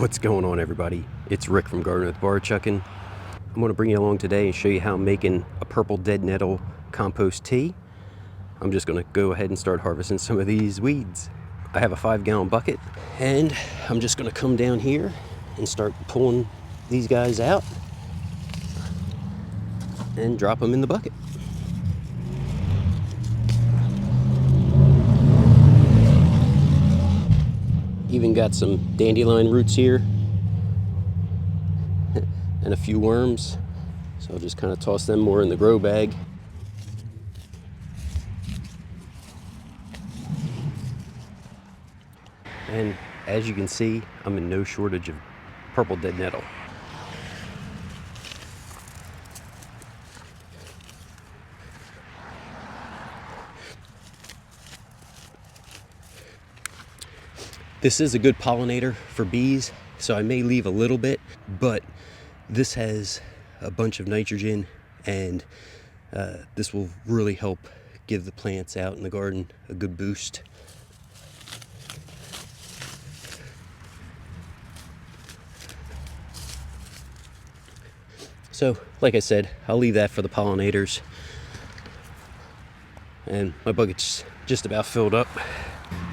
What's going on, everybody? It's Rick from Garden with Bar Chuckin'. I'm going to bring you along today and show you how I'm making a purple dead nettle compost tea. I'm just going to go ahead and start harvesting some of these weeds. I have a 5-gallon bucket, and I'm just going to come down here and start pulling these guys out and drop them in the bucket. Even got some dandelion roots here and a few worms, so I'll just kind of toss them more in the grow bag. And as you can see, I'm in no shortage of purple dead nettle. This is a good pollinator for bees, so I may leave a little bit, but this has a bunch of nitrogen, and this will really help give the plants out in the garden a good boost. So, like I said, I'll leave that for the pollinators. And my bucket's just about filled up.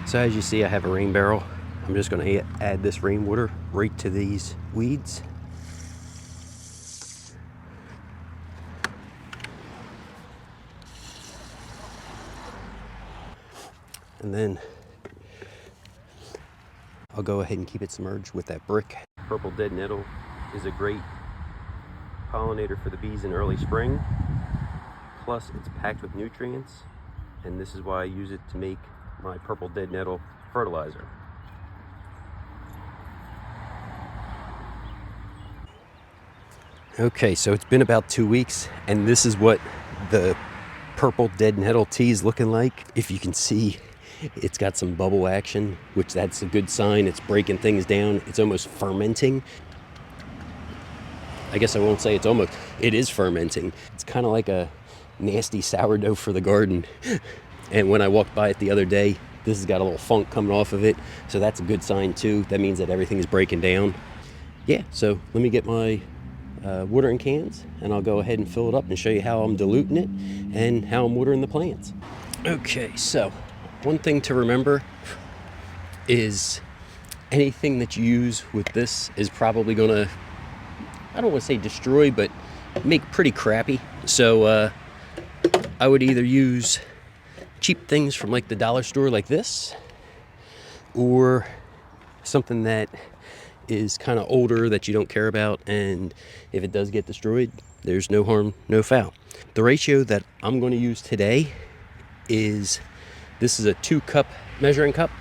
So as you see, I have a rain barrel. I'm just going to add this rainwater right to these weeds. And then I'll go ahead and keep it submerged with that brick. Purple dead nettle is a great pollinator for the bees in early spring. Plus, it's packed with nutrients, and this is why I use it to make my purple dead nettle fertilizer. Okay, so it's been about 2 weeks, and this is what the purple dead nettle tea is looking like. If you can see, it's got some bubble action, which that's a good sign. It's breaking things down. It's almost fermenting. I guess I won't say it is fermenting. It's kind of like a nasty sourdough for the garden. And when I walked by it the other day, this has got a little funk coming off of it. So that's a good sign too. That means that everything is breaking down. Yeah, so let me get my watering cans, and I'll go ahead and fill it up and show you how I'm diluting it and how I'm watering the plants. Okay, so one thing to remember is anything that you use with this is probably gonna, I don't want to say destroy, but make pretty crappy. So I would either use cheap things from like the dollar store like this, or something that is kind of older that you don't care about, and if it does get destroyed, there's no harm, no foul. The ratio that I'm going to use today is, this is a 2-cup measuring cup,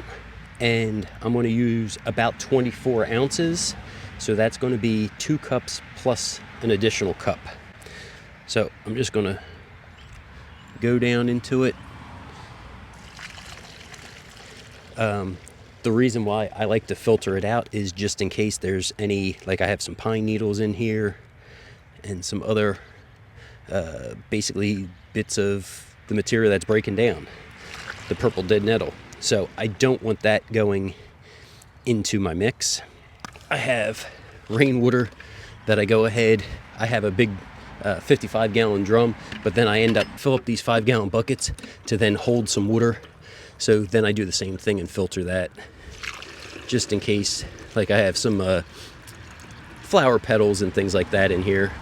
and I'm going to use about 24 ounces. So that's going to be 2 cups plus an additional cup. So I'm just going to go down into it. The reason why I like to filter it out is just in case there's any, like I have some pine needles in here and some other basically bits of the material that's breaking down, the purple dead nettle. So I don't want that going into my mix. I have rainwater that I go ahead, I have a big 55-gallon drum, but then I end up fill up these 5-gallon buckets to then hold some water. So then I do the same thing and filter that, just in case, like I have some flower petals and things like that in here.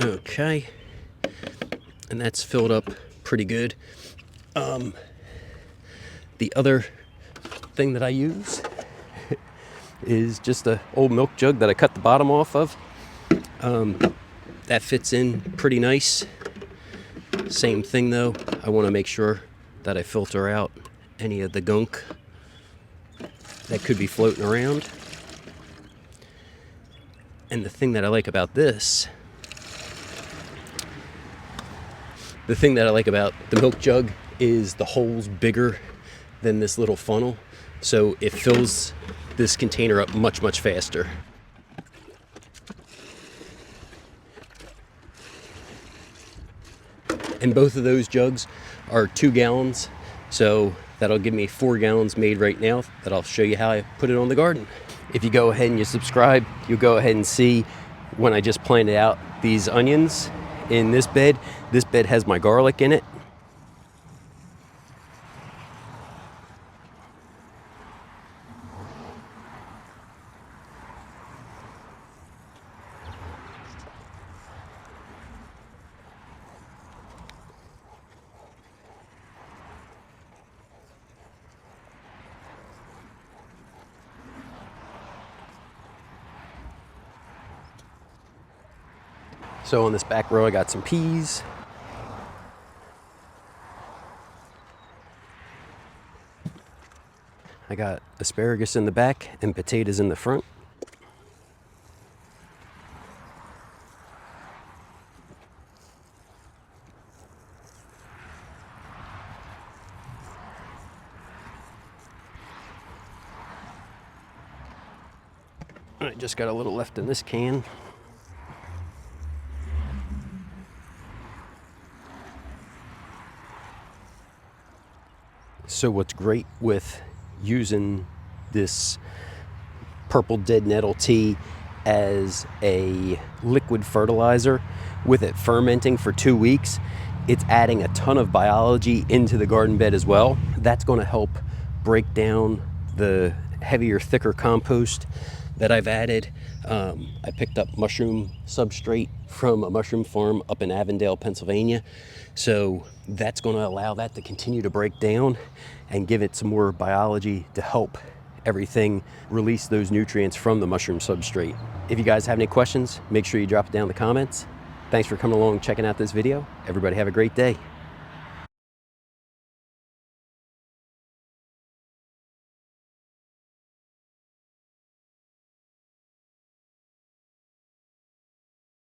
Okay, and that's filled up pretty good. The other thing that I use is just an old milk jug that I cut the bottom off of. That fits in pretty nice. Same thing though, I want to make sure that I filter out any of the gunk that could be floating around. And the thing that I like about this, the thing that I like about the milk jug is the hole's bigger than this little funnel, so it fills this container up much, much faster. And both of those jugs are 2 gallons. So that'll give me 4 gallons made right now that I'll show you how I put it on the garden. If you go ahead and you subscribe, you'll go ahead and see when I just planted out these onions in this bed. This bed has my garlic in it. So on this back row, I got some peas. I got asparagus in the back and potatoes in the front. I just got a little left in this can. So what's great with using this purple dead nettle tea as a liquid fertilizer, with it fermenting for 2 weeks, it's adding a ton of biology into the garden bed as well. That's going to help break down the heavier, thicker compost that I've added. I picked up mushroom substrate from a mushroom farm up in Avondale, Pennsylvania. So that's going to allow that to continue to break down and give it some more biology to help everything release those nutrients from the mushroom substrate. If you guys have any questions, make sure you drop it down in the comments. Thanks for coming along and checking out this video. Everybody have a great day.